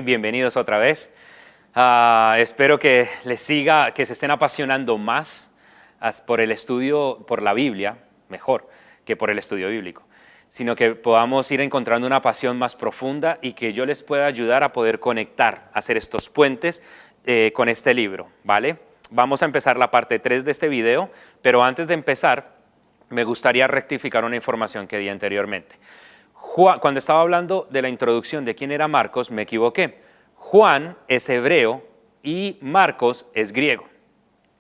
Bienvenidos otra vez. Espero que les siga, que se estén apasionando más por el estudio, por la Biblia, mejor que por el estudio bíblico, sino que podamos ir encontrando una pasión más profunda y que yo les pueda ayudar a poder conectar, hacer estos puentes con este libro, ¿vale? Vamos a empezar la parte 3 de este video, pero antes de empezar, me gustaría rectificar una información que di anteriormente. Cuando estaba hablando de la introducción de quién era Marcos, me equivoqué. Juan es hebreo y Marcos es griego.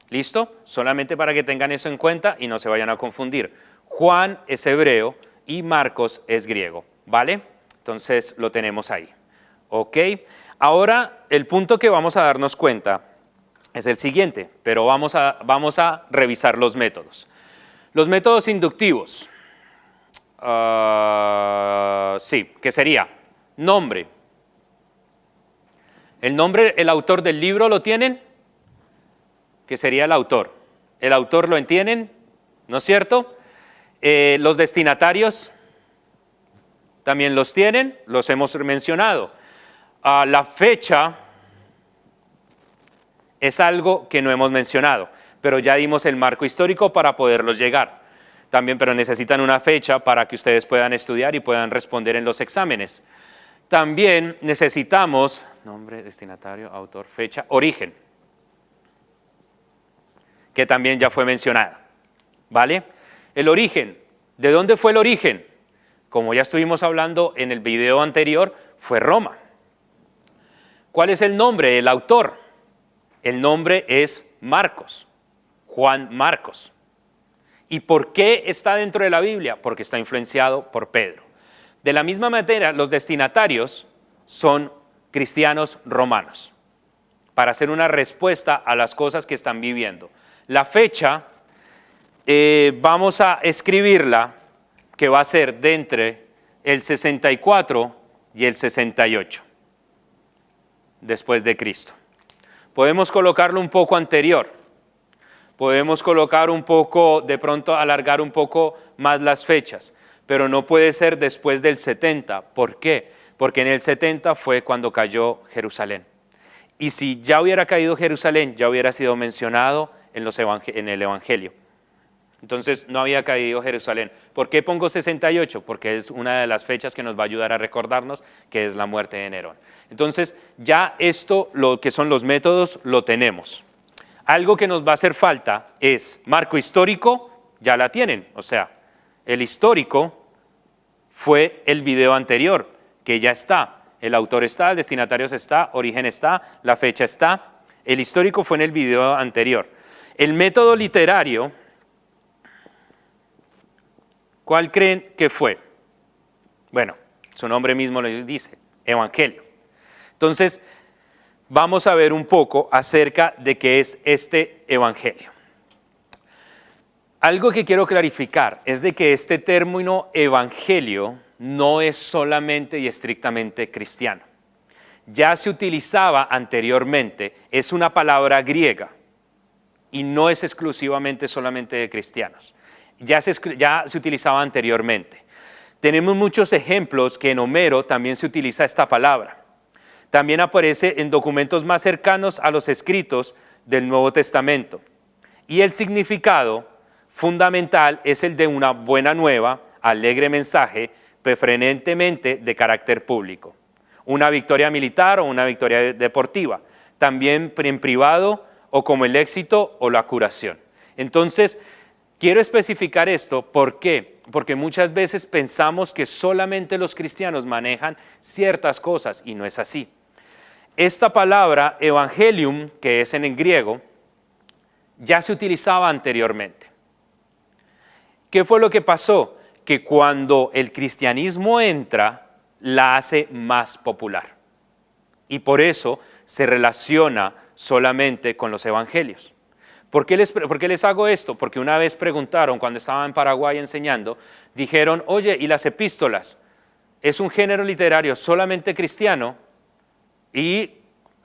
¿Listo? Solamente para que tengan eso en cuenta y no se vayan a confundir. Juan es hebreo y Marcos es griego, ¿vale? Entonces lo tenemos ahí. ¿Ok? Ahora el punto que vamos a darnos cuenta es el siguiente, pero vamos a revisar los métodos. Los métodos inductivos. Sí, ¿qué sería? Nombre. El nombre, el autor del libro, ¿lo tienen? ¿Qué sería el autor? ¿El autor lo entienden? ¿No es cierto? Los destinatarios también los tienen, los hemos mencionado. La fecha es algo que no hemos mencionado, pero ya dimos el marco histórico para poderlos llegar. También, pero necesitan una fecha para que ustedes puedan estudiar y puedan responder en los exámenes. También necesitamos nombre, destinatario, autor, fecha, origen, que también ya fue mencionada, ¿vale? El origen, ¿de dónde fue el origen? Como ya estuvimos hablando en el video anterior, fue Roma. ¿Cuál es el nombre? El autor. El nombre es Marcos, Juan Marcos. ¿Y por qué está dentro de la Biblia? Porque está influenciado por Pedro. De la misma manera, los destinatarios son cristianos romanos, para hacer una respuesta a las cosas que están viviendo. La fecha, vamos a escribirla, que va a ser de entre el 64 y el 68, después de Cristo. Podemos colocarlo un poco anterior. Podemos colocar un poco, de pronto alargar un poco más las fechas, pero no puede ser después del 70. ¿Por qué? Porque en el 70 fue cuando cayó Jerusalén. Y si ya hubiera caído Jerusalén, ya hubiera sido mencionado en el Evangelio. Entonces no había caído Jerusalén. ¿Por qué pongo 68? Porque es una de las fechas que nos va a ayudar a recordarnos que es la muerte de Nerón. Entonces ya esto, lo que son los métodos, lo tenemos. Algo que nos va a hacer falta es marco histórico, ya la tienen, o sea, el histórico fue el video anterior, que ya está, el autor está, el destinatario está, origen está, la fecha está, el histórico fue en el video anterior. El método literario, ¿cuál creen que fue? Bueno, su nombre mismo lo dice, Evangelio. Entonces, vamos a ver un poco acerca de qué es este evangelio. Algo que quiero clarificar es de que este término evangelio no es solamente y estrictamente cristiano. Ya se utilizaba anteriormente, es una palabra griega y no es exclusivamente solamente de cristianos. Ya se utilizaba anteriormente. Tenemos muchos ejemplos que en Homero también se utiliza esta palabra. También aparece en documentos más cercanos a los escritos del Nuevo Testamento. Y el significado fundamental es el de una buena nueva, alegre mensaje, preferentemente de carácter público. Una victoria militar o una victoria deportiva. También en privado o como el éxito o la curación. Entonces, quiero especificar esto. ¿Por qué? Porque muchas veces pensamos que solamente los cristianos manejan ciertas cosas y no es así. Esta palabra, evangelium, que es en el griego, ya se utilizaba anteriormente. ¿Qué fue lo que pasó? Que cuando el cristianismo entra, la hace más popular. Y por eso se relaciona solamente con los evangelios. ¿Por qué les hago esto? Porque una vez preguntaron, cuando estaba en Paraguay enseñando, dijeron, oye, ¿y las epístolas? ¿Es un género literario solamente cristiano? Y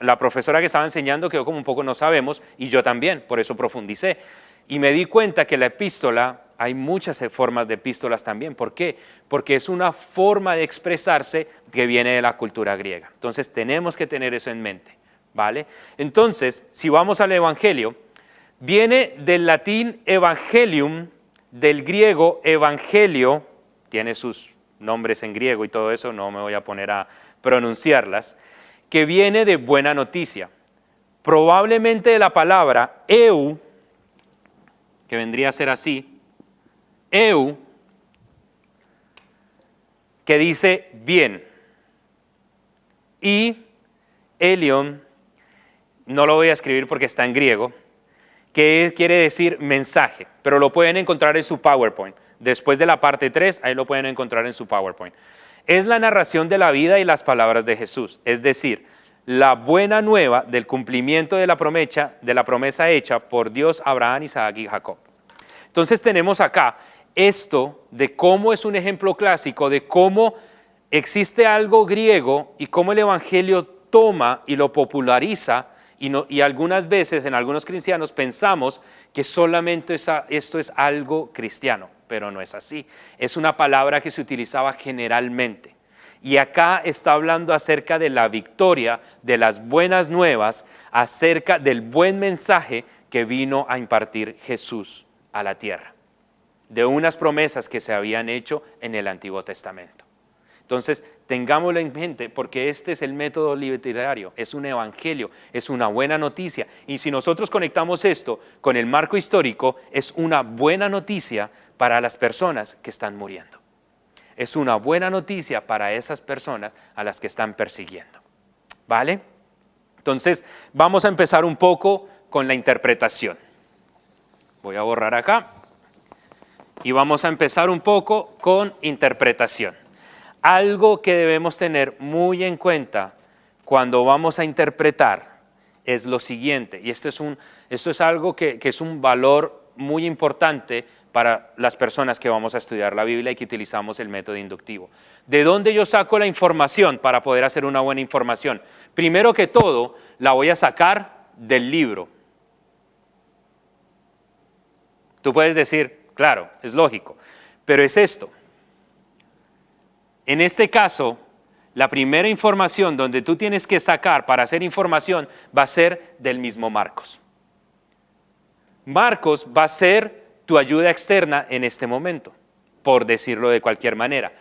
la profesora que estaba enseñando quedó como un poco no sabemos, y yo también, por eso profundicé. Y me di cuenta que la epístola hay muchas formas de epístolas también. ¿Por qué? Porque es una forma de expresarse que viene de la cultura griega. Entonces tenemos que tener eso en mente, ¿vale? Entonces, si vamos al Evangelio, viene del latín evangelium, del griego evangelio, tiene sus nombres en griego y todo eso, no me voy a poner a pronunciarlas, que viene de buena noticia. Probablemente de la palabra eu, que vendría a ser así, eu, que dice bien, y elion, no lo voy a escribir porque está en griego, que quiere decir mensaje, pero lo pueden encontrar en su PowerPoint. Después de la parte 3, ahí lo pueden encontrar en su PowerPoint. Es la narración de la vida y las palabras de Jesús, es decir, la buena nueva del cumplimiento de la promesa hecha por Dios a Abraham, Isaac y Jacob. Entonces tenemos acá esto de cómo es un ejemplo clásico de cómo existe algo griego y cómo el Evangelio toma y lo populariza y algunas veces en algunos cristianos pensamos que solamente esto es algo cristiano, pero no es así. Es una palabra que se utilizaba generalmente. Y acá está hablando acerca de la victoria, de las buenas nuevas, acerca del buen mensaje que vino a impartir Jesús a la tierra, de unas promesas que se habían hecho en el Antiguo Testamento. Entonces, tengámoslo en mente porque este es el método literario, es un evangelio, es una buena noticia. Y si nosotros conectamos esto con el marco histórico, es una buena noticia para las personas que están muriendo. Es una buena noticia para esas personas a las que están persiguiendo. ¿Vale? Entonces, vamos a empezar un poco con la interpretación. Voy a borrar acá. Y vamos a empezar un poco con interpretación. Algo que debemos tener muy en cuenta cuando vamos a interpretar es lo siguiente, y esto es algo que es un valor muy importante para las personas que vamos a estudiar la Biblia y que utilizamos el método inductivo. ¿De dónde yo saco la información para poder hacer una buena información? Primero que todo, la voy a sacar del libro. Tú puedes decir, claro, es lógico, pero es esto. En este caso, la primera información donde tú tienes que sacar para hacer información va a ser del mismo Marcos. Marcos va a ser tu ayuda externa en este momento, por decirlo de cualquier manera.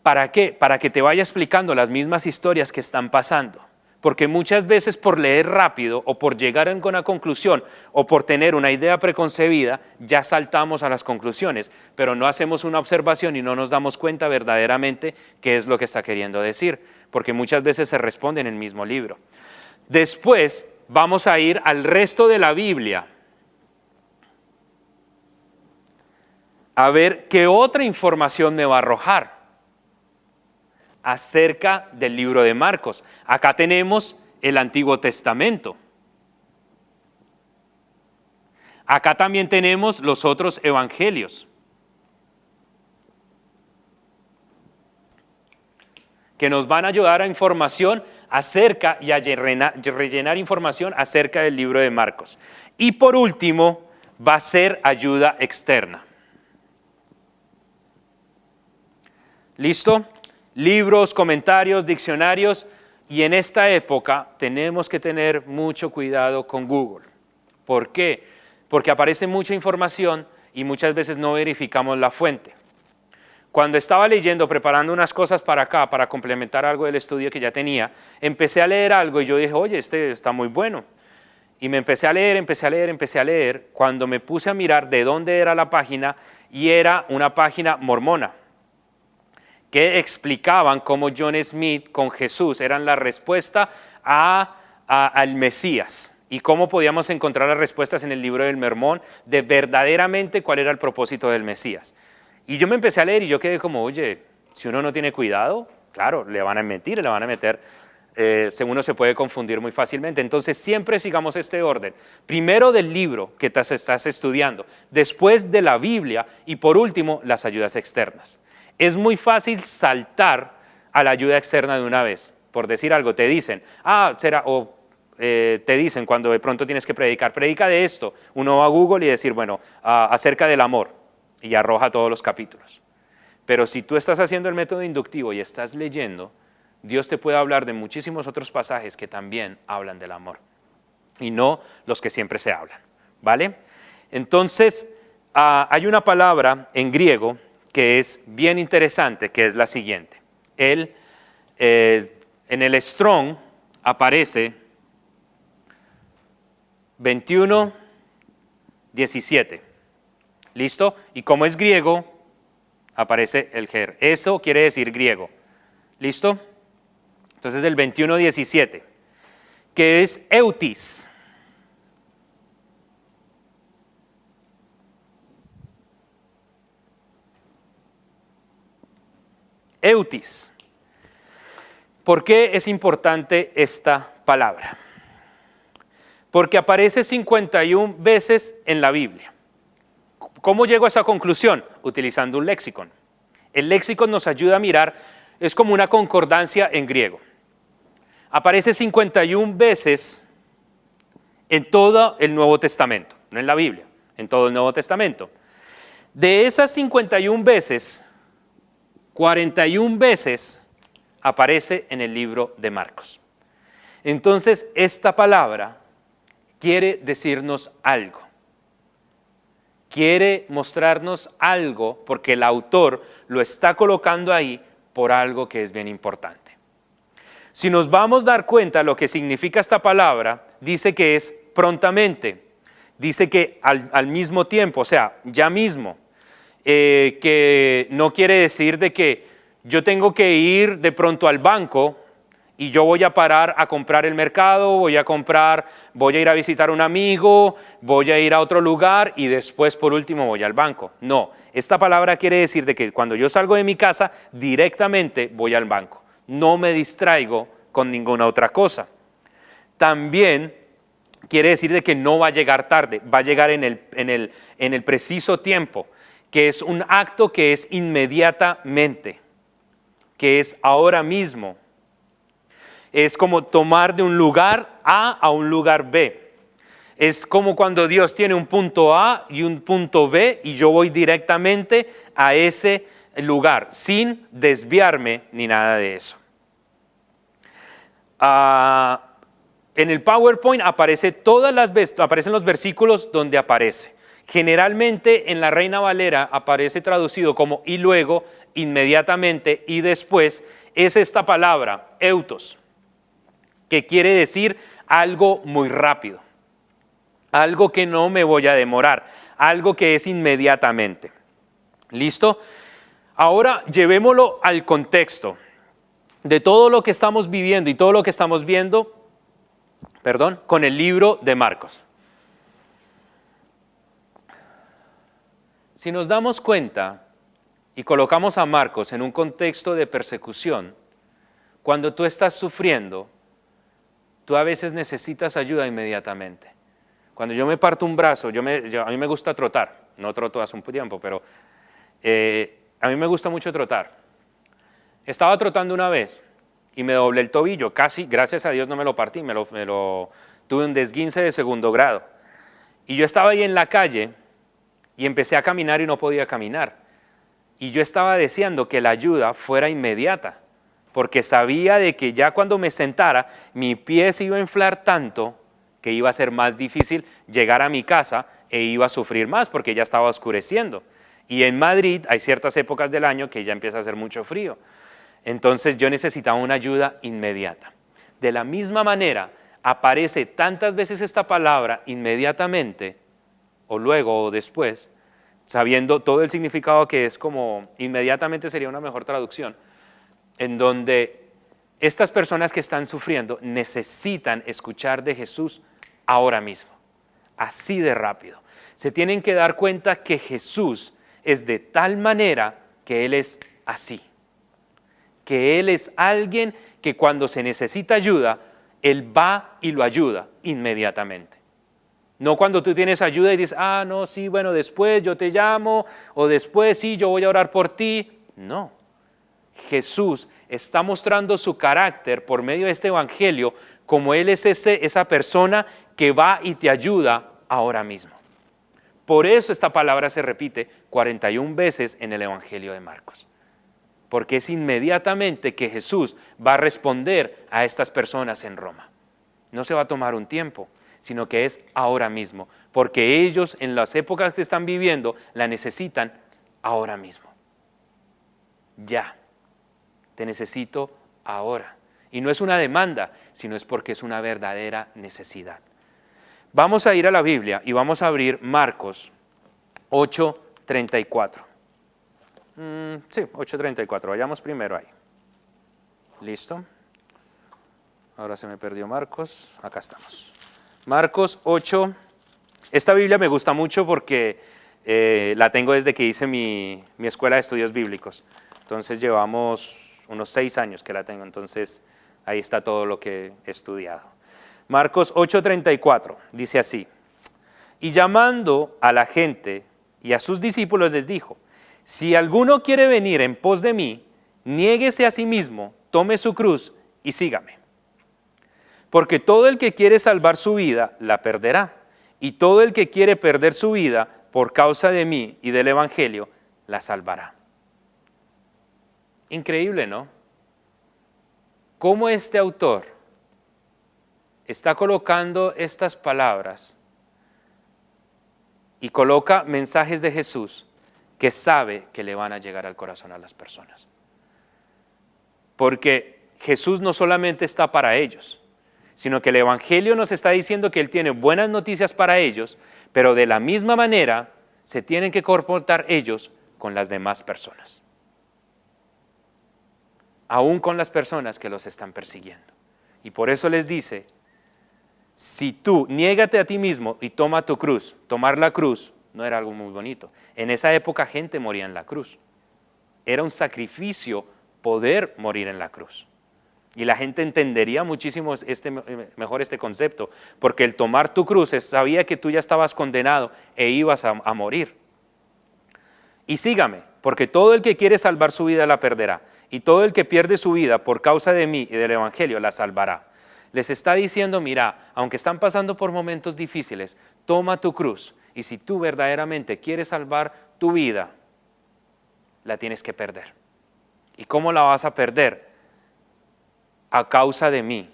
¿Para qué? Para que te vaya explicando las mismas historias que están pasando. Porque muchas veces por leer rápido o por llegar a una conclusión o por tener una idea preconcebida, ya saltamos a las conclusiones, pero no hacemos una observación y no nos damos cuenta verdaderamente qué es lo que está queriendo decir, porque muchas veces se responde en el mismo libro. Después vamos a ir al resto de la Biblia a ver qué otra información me va a arrojar acerca del libro de Marcos. Acá tenemos el Antiguo Testamento. Acá también tenemos los otros evangelios, que nos van a ayudar a información acerca y a rellenar información acerca del libro de Marcos. Y por último, va a ser ayuda externa. ¿Listo? Libros, comentarios, diccionarios, y en esta época tenemos que tener mucho cuidado con Google. ¿Por qué? Porque aparece mucha información y muchas veces no verificamos la fuente. Cuando estaba leyendo, preparando unas cosas para acá, para complementar algo del estudio que ya tenía, empecé a leer algo y yo dije, oye, este está muy bueno. Y me empecé a leer, cuando me puse a mirar de dónde era la página, y era una página mormona, que explicaban cómo John Smith con Jesús eran la respuesta al Mesías y cómo podíamos encontrar las respuestas en el libro del Mormón de verdaderamente cuál era el propósito del Mesías. Y yo me empecé a leer y yo quedé como, oye, si uno no tiene cuidado, claro, le van a mentir, le van a meter, uno se puede confundir muy fácilmente. Entonces siempre sigamos este orden, primero del libro que estás estudiando, después de la Biblia y por último las ayudas externas. Es muy fácil saltar a la ayuda externa de una vez. Por decir algo, te dicen, te dicen cuando de pronto tienes que predicar, predica de esto. Uno va a Google y decir, bueno, acerca del amor. y arroja todos los capítulos. Pero si tú estás haciendo el método inductivo y estás leyendo, Dios te puede hablar de muchísimos otros pasajes que también hablan del amor y no los que siempre se hablan, ¿vale? Entonces, hay una palabra en griego que es bien interesante, que es la siguiente. En el Strong aparece 21:17. ¿Listo? Y como es griego, aparece el ger. Eso quiere decir griego. ¿Listo? Entonces el 21:17, que es eutis. Eutis. ¿Por qué es importante esta palabra? Porque aparece 51 veces en la Biblia. ¿Cómo llego a esa conclusión? Utilizando un léxico. El léxico nos ayuda a mirar, es como una concordancia en griego. Aparece 51 veces en todo el Nuevo Testamento, no en la Biblia, en todo el Nuevo Testamento. De esas 51 veces, 41 veces aparece en el libro de Marcos. Entonces, esta palabra quiere decirnos algo. Quiere mostrarnos algo porque el autor lo está colocando ahí por algo que es bien importante. Si nos vamos a dar cuenta de lo que significa esta palabra, dice que es prontamente, dice que al mismo tiempo, o sea, ya mismo, que no quiere decir de que yo tengo que ir de pronto al banco y yo voy a parar a comprar el mercado, voy a ir a visitar a un amigo, voy a ir a otro lugar y después por último voy al banco. No, esta palabra quiere decir de que cuando yo salgo de mi casa directamente voy al banco. No me distraigo con ninguna otra cosa. También quiere decir de que no va a llegar tarde, va a llegar en el preciso tiempo, que es un acto que es inmediatamente, que es ahora mismo. Es como tomar de un lugar A un lugar B. Es como cuando Dios tiene un punto A y un punto B y yo voy directamente a ese lugar sin desviarme ni nada de eso. En el PowerPoint aparecen los versículos donde aparece. Generalmente en la Reina Valera aparece traducido como y luego, inmediatamente y después. Es esta palabra, eutos, que quiere decir algo muy rápido, algo que no me voy a demorar, algo que es inmediatamente. ¿Listo? Ahora llevémoslo al contexto de todo lo que estamos viviendo y todo lo que estamos viendo, con el libro de Marcos. Si nos damos cuenta y colocamos a Marcos en un contexto de persecución, cuando tú estás sufriendo, tú a veces necesitas ayuda inmediatamente. Cuando yo me parto un brazo, a mí me gusta trotar, no troto hace un tiempo, pero a mí me gusta mucho trotar. Estaba trotando una vez y me doblé el tobillo, casi, gracias a Dios no me lo partí, tuve un desguince de 2º grado. Y yo estaba ahí en la calle y empecé a caminar y no podía caminar. Y yo estaba deseando que la ayuda fuera inmediata, porque sabía de que ya cuando me sentara, mi pie se iba a inflar tanto que iba a ser más difícil llegar a mi casa e iba a sufrir más porque ya estaba oscureciendo. Y en Madrid hay ciertas épocas del año que ya empieza a hacer mucho frío. Entonces yo necesitaba una ayuda inmediata. De la misma manera, aparece tantas veces esta palabra inmediatamente, o luego o después, sabiendo todo el significado que es como inmediatamente sería una mejor traducción, en donde estas personas que están sufriendo necesitan escuchar de Jesús ahora mismo, así de rápido. Se tienen que dar cuenta que Jesús es de tal manera que Él es así, que Él es alguien que cuando se necesita ayuda, Él va y lo ayuda inmediatamente. No cuando tú tienes ayuda y dices, no, sí, bueno, después yo te llamo, o después sí, yo voy a orar por ti. No. Jesús está mostrando su carácter por medio de este evangelio, como Él es esa persona que va y te ayuda ahora mismo. Por eso esta palabra se repite 41 veces en el Evangelio de Marcos. Porque es inmediatamente que Jesús va a responder a estas personas en Roma. No se va a tomar un tiempo, sino que es ahora mismo. Porque ellos en las épocas que están viviendo la necesitan ahora mismo. Ya. Te necesito ahora. Y no es una demanda, sino es porque es una verdadera necesidad. Vamos a ir a la Biblia y vamos a abrir Marcos 8:34. Sí, 8:34. Vayamos primero ahí. ¿Listo? Ahora se me perdió Marcos. Acá estamos. Marcos 8. Esta Biblia me gusta mucho porque la tengo desde que hice mi escuela de estudios bíblicos. Entonces llevamos unos 6 años que la tengo. Entonces ahí está todo lo que he estudiado. Marcos 8:34 dice así: y llamando a la gente y a sus discípulos les dijo: si alguno quiere venir en pos de mí, niéguese a sí mismo, tome su cruz y sígame. Porque todo el que quiere salvar su vida, la perderá. Y todo el que quiere perder su vida por causa de mí y del Evangelio, la salvará. Increíble, ¿no? Cómo este autor está colocando estas palabras y coloca mensajes de Jesús que sabe que le van a llegar al corazón a las personas. Porque Jesús no solamente está para ellos, sino que el Evangelio nos está diciendo que Él tiene buenas noticias para ellos, pero de la misma manera se tienen que comportar ellos con las demás personas. Aún con las personas que los están persiguiendo. Y por eso les dice: si tú niégate a ti mismo y toma tu cruz. Tomar la cruz no era algo muy bonito. En esa época gente moría en la cruz. Era un sacrificio poder morir en la cruz. Y la gente entendería muchísimo mejor este concepto, porque el tomar tu cruz sabía que tú ya estabas condenado e ibas a morir. Y sígame, porque todo el que quiere salvar su vida la perderá, y todo el que pierde su vida por causa de mí y del Evangelio la salvará. Les está diciendo: mira, aunque están pasando por momentos difíciles, toma tu cruz, y si tú verdaderamente quieres salvar tu vida, la tienes que perder. ¿Y cómo la vas a perder? A causa de mí.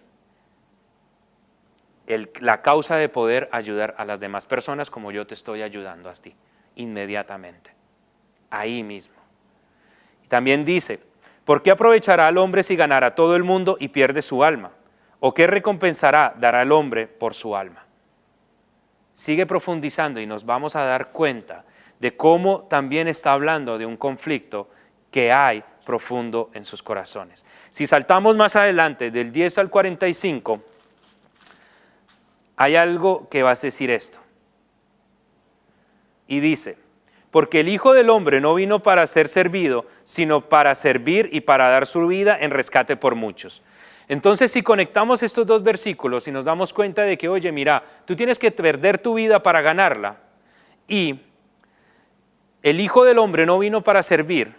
La causa de poder ayudar a las demás personas como yo te estoy ayudando a ti, inmediatamente, ahí mismo. Y también dice: ¿por qué aprovechará al hombre si ganará todo el mundo y pierde su alma? ¿O qué recompensará dará el hombre por su alma? Sigue profundizando y nos vamos a dar cuenta de cómo también está hablando de un conflicto que hay profundo en sus corazones. Si saltamos más adelante, del 10 al 45, hay algo que va a decir esto. Y dice: porque el Hijo del Hombre no vino para ser servido, sino para servir y para dar su vida en rescate por muchos. Entonces, si conectamos estos dos versículos y nos damos cuenta de que, oye, mira, tú tienes que perder tu vida para ganarla, y el Hijo del Hombre no vino para servir,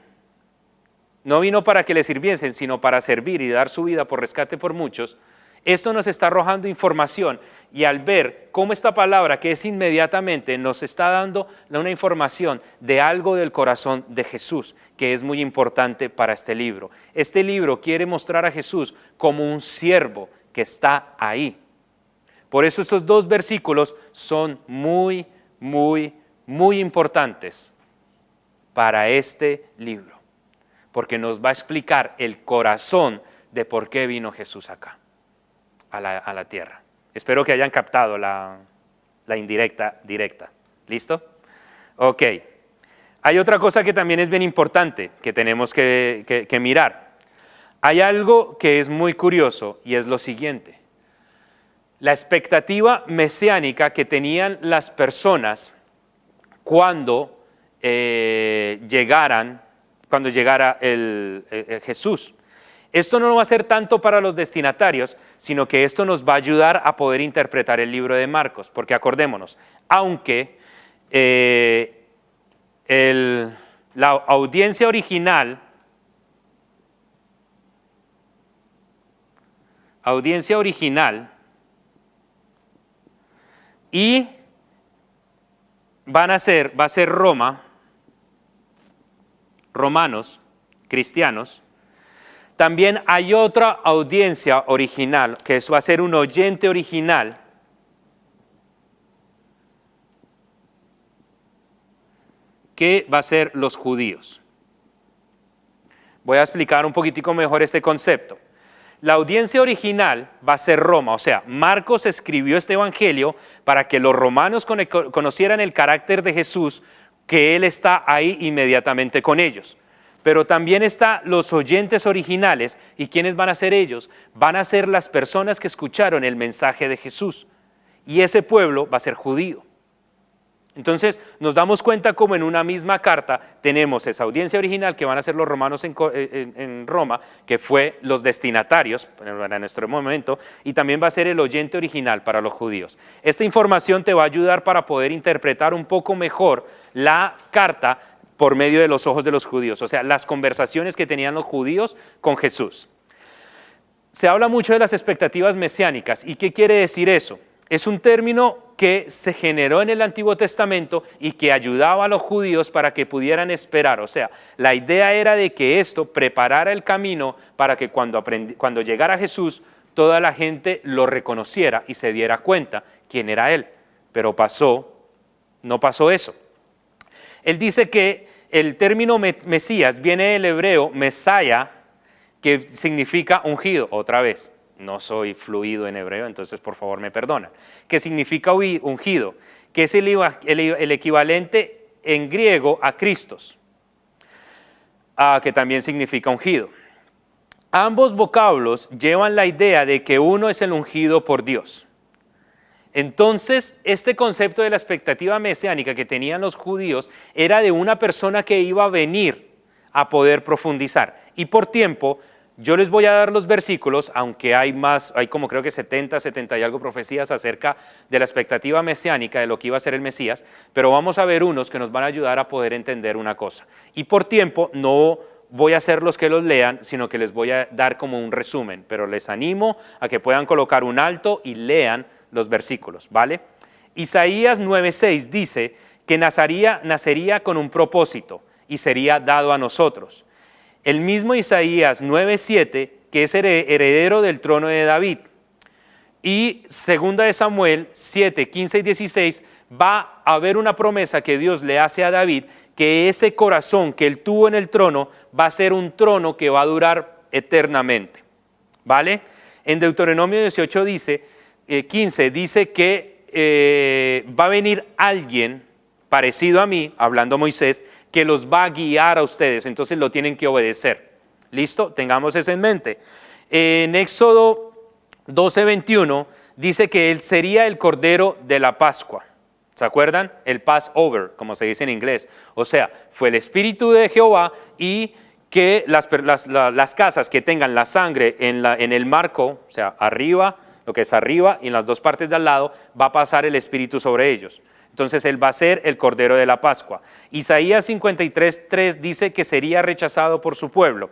no vino para que le sirviesen, sino para servir y dar su vida por rescate por muchos. Esto nos está arrojando información, y al ver cómo esta palabra, que es inmediatamente, nos está dando una información de algo del corazón de Jesús, que es muy importante para este libro. Este libro quiere mostrar a Jesús como un siervo que está ahí. Por eso estos dos versículos son muy, muy, muy importantes para este libro, porque nos va a explicar el corazón de por qué vino Jesús acá, a la tierra. Espero que hayan captado la indirecta directa. ¿Listo? Ok. Hay otra cosa que también es bien importante que tenemos que mirar. Hay algo que es muy curioso, y es lo siguiente. La expectativa mesiánica que tenían las personas cuando llegara Jesús. Esto no va a ser tanto para los destinatarios, sino que esto nos va a ayudar a poder interpretar el libro de Marcos. Porque acordémonos, aunque la audiencia original y va a ser Roma, romanos, cristianos. También hay otra audiencia original, que eso va a ser un oyente original, que va a ser los judíos. Voy a explicar un poquitico mejor este concepto. La audiencia original va a ser Roma, o sea, Marcos escribió este evangelio para que los romanos conocieran el carácter de Jesús, que Él está ahí inmediatamente con ellos. Pero también están los oyentes originales. ¿Y quiénes van a ser ellos? Van a ser las personas que escucharon el mensaje de Jesús. Y ese pueblo va a ser judío. Entonces nos damos cuenta como en una misma carta tenemos esa audiencia original que van a ser los romanos en Roma, que fue los destinatarios para nuestro momento, y también va a ser el oyente original para los judíos. Esta información te va a ayudar para poder interpretar un poco mejor la carta por medio de los ojos de los judíos, o sea, las conversaciones que tenían los judíos con Jesús. Se habla mucho de las expectativas mesiánicas. ¿Y qué quiere decir eso? Es un término que se generó en el Antiguo Testamento y que ayudaba a los judíos para que pudieran esperar. O sea, la idea era de que esto preparara el camino para que cuando llegara Jesús, toda la gente lo reconociera y se diera cuenta quién era Él. Pero no pasó eso. Él dice que el término Mesías viene del hebreo Mesaya, que significa ungido. Otra vez, no soy fluido en hebreo, entonces por favor me perdonan. Que significa ungido, que es el equivalente en griego a Cristos, que también significa ungido. Ambos vocablos llevan la idea de que uno es el ungido por Dios. Entonces, este concepto de la expectativa mesiánica que tenían los judíos era de una persona que iba a venir a poder profundizar. Y por tiempo, yo les voy a dar los versículos, aunque hay como creo que 70 y algo profecías acerca de la expectativa mesiánica, de lo que iba a ser el Mesías, pero vamos a ver unos que nos van a ayudar a poder entender una cosa. Y por tiempo no voy a hacer los que los lean, sino que les voy a dar como un resumen, pero les animo a que puedan colocar un alto y lean los versículos, ¿vale? Isaías 9:6 dice que nacería con un propósito y sería dado a nosotros. El mismo Isaías 9:7, que es heredero del trono de David. Y 2 de Samuel 7, 15 y 16, va a haber una promesa que Dios le hace a David, que ese corazón que él tuvo en el trono va a ser un trono que va a durar eternamente, ¿vale? En Deuteronomio 18 15 dice que va a venir alguien parecido a mí, hablando Moisés, que los va a guiar a ustedes, entonces lo tienen que obedecer. ¿Listo? Tengamos eso en mente. En Éxodo 12:21 dice que él sería el cordero de la Pascua. ¿Se acuerdan? El Passover, como se dice en inglés. O sea, fue el Espíritu de Jehová y que las casas que tengan la sangre en el marco, o sea, arriba, lo que es arriba y en las dos partes de al lado, va a pasar el Espíritu sobre ellos. Entonces él va a ser el Cordero de la Pascua. Isaías 53:3 dice que sería rechazado por su pueblo.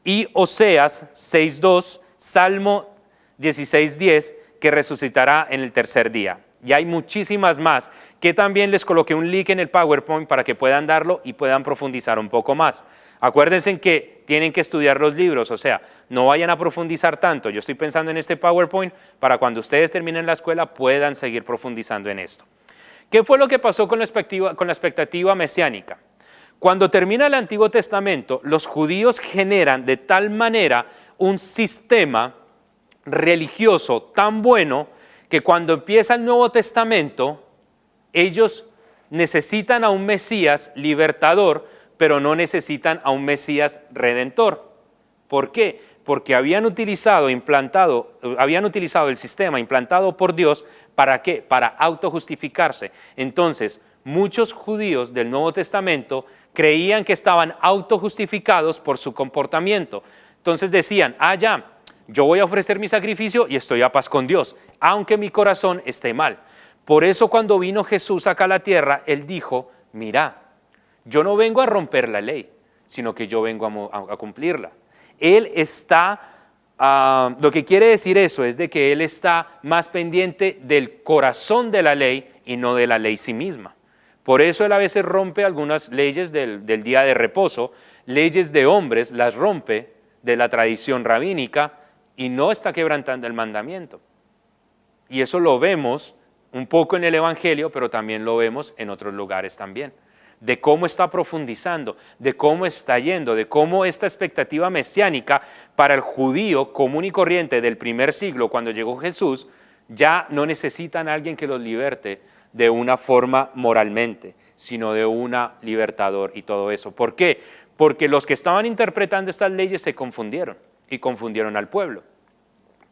Y Oseas 6:2, Salmo 16:10, que resucitará en el tercer día. Y hay muchísimas más que también les coloqué un link en el PowerPoint para que puedan darlo y puedan profundizar un poco más. Acuérdense que tienen que estudiar los libros, o sea, no vayan a profundizar tanto. Yo estoy pensando en este PowerPoint para cuando ustedes terminen la escuela puedan seguir profundizando en esto. ¿Qué fue lo que pasó con la expectativa mesiánica? Cuando termina el Antiguo Testamento, los judíos generan de tal manera un sistema religioso tan bueno que cuando empieza el Nuevo Testamento, ellos necesitan a un Mesías libertador, pero no necesitan a un Mesías redentor. ¿Por qué? Porque habían utilizado el sistema implantado por Dios, ¿para qué? Para autojustificarse. Entonces, muchos judíos del Nuevo Testamento creían que estaban autojustificados por su comportamiento. Entonces decían, yo voy a ofrecer mi sacrificio y estoy a paz con Dios, aunque mi corazón esté mal. Por eso cuando vino Jesús acá a la tierra, Él dijo, mira, yo no vengo a romper la ley, sino que yo vengo a cumplirla. Él está, lo que quiere decir eso es de que Él está más pendiente del corazón de la ley y no de la ley sí misma. Por eso él a veces rompe algunas leyes del día de reposo, leyes de hombres las rompe de la tradición rabínica y no está quebrantando el mandamiento. Y eso lo vemos un poco en el Evangelio, pero también lo vemos en otros lugares también. De cómo está profundizando, de cómo está yendo, de cómo esta expectativa mesiánica para el judío común y corriente del primer siglo, cuando llegó Jesús, ya no necesitan a alguien que los liberte de una forma moralmente, sino de una libertador y todo eso. ¿Por qué? Porque los que estaban interpretando estas leyes se confundieron y confundieron al pueblo.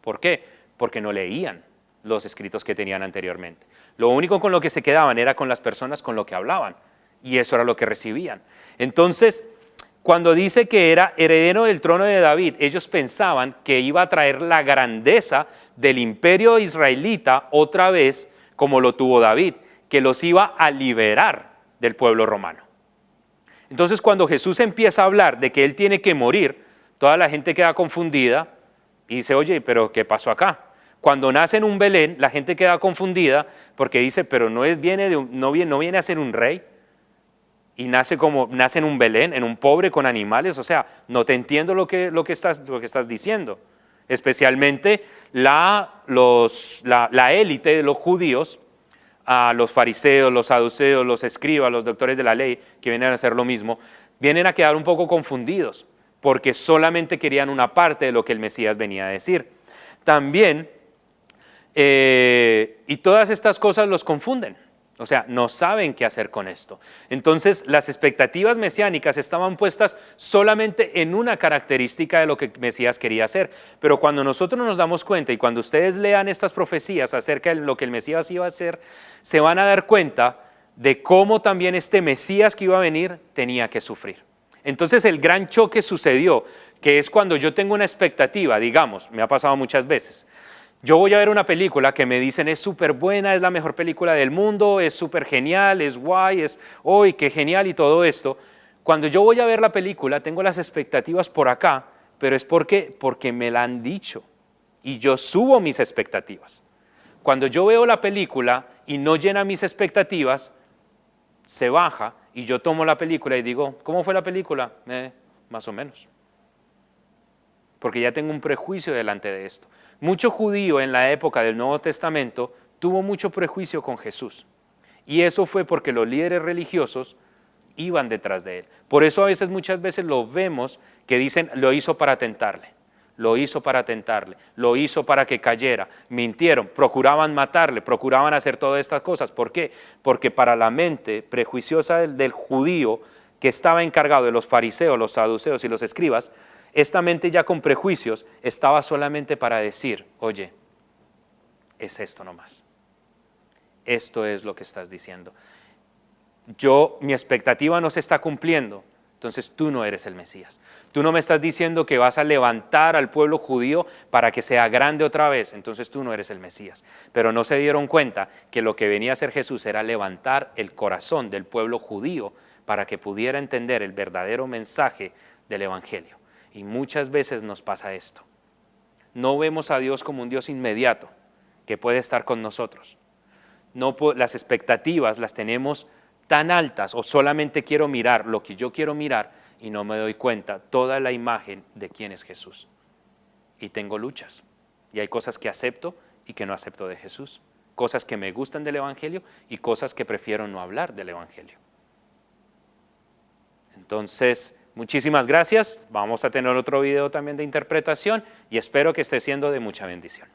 ¿Por qué? Porque no leían los escritos que tenían anteriormente. Lo único con lo que se quedaban era con las personas con lo que hablaban, y eso era lo que recibían. Entonces, cuando dice que era heredero del trono de David, ellos pensaban que iba a traer la grandeza del imperio israelita otra vez, como lo tuvo David, que los iba a liberar del pueblo romano. Entonces, cuando Jesús empieza a hablar de que él tiene que morir, toda la gente queda confundida y dice, oye, pero ¿qué pasó acá? Cuando nace en un Belén, la gente queda confundida porque dice, pero no viene a ser un rey y nace en un Belén, en un pobre con animales. O sea, no te entiendo lo que estás diciendo. Especialmente la élite de los judíos, los fariseos, los saduceos, los escribas, los doctores de la ley, que vienen a hacer lo mismo, vienen a quedar un poco confundidos porque solamente querían una parte de lo que el Mesías venía a decir. También, y todas estas cosas los confunden, o sea, no saben qué hacer con esto. Entonces, las expectativas mesiánicas estaban puestas solamente en una característica de lo que Mesías quería hacer. Pero cuando nosotros nos damos cuenta y cuando ustedes lean estas profecías acerca de lo que el Mesías iba a hacer, se van a dar cuenta de cómo también este Mesías que iba a venir tenía que sufrir. Entonces, el gran choque sucedió, que es cuando yo tengo una expectativa, digamos, me ha pasado muchas veces. Yo voy a ver una película que me dicen es súper buena, es la mejor película del mundo, es súper genial, es guay, es ¡uy, qué genial! Y todo esto. Cuando yo voy a ver la película, tengo las expectativas por acá, pero es porque me la han dicho y yo subo mis expectativas. Cuando yo veo la película y no llena mis expectativas, se baja y yo tomo la película y digo, ¿cómo fue la película? Más o menos. Porque ya tengo un prejuicio delante de esto. Mucho judío en la época del Nuevo Testamento tuvo mucho prejuicio con Jesús. Y eso fue porque los líderes religiosos iban detrás de él. Por eso muchas veces lo vemos que dicen, lo hizo para tentarle, lo hizo para tentarle, lo hizo para que cayera, mintieron, procuraban matarle, procuraban hacer todas estas cosas. ¿Por qué? Porque para la mente prejuiciosa del judío que estaba encargado de los fariseos, los saduceos y los escribas, esta mente ya con prejuicios estaba solamente para decir, oye, es esto nomás. Esto es lo que estás diciendo. Mi expectativa no se está cumpliendo, entonces tú no eres el Mesías. Tú no me estás diciendo que vas a levantar al pueblo judío para que sea grande otra vez, entonces tú no eres el Mesías. Pero no se dieron cuenta que lo que venía a hacer Jesús era levantar el corazón del pueblo judío para que pudiera entender el verdadero mensaje del Evangelio. Y muchas veces nos pasa esto. No vemos a Dios como un Dios inmediato que puede estar con nosotros. Las expectativas las tenemos tan altas o solamente quiero mirar lo que yo quiero mirar y no me doy cuenta toda la imagen de quién es Jesús. Y tengo luchas. Y hay cosas que acepto y que no acepto de Jesús. Cosas que me gustan del Evangelio y cosas que prefiero no hablar del Evangelio. Entonces, muchísimas gracias. Vamos a tener otro video también de interpretación y espero que esté siendo de mucha bendición.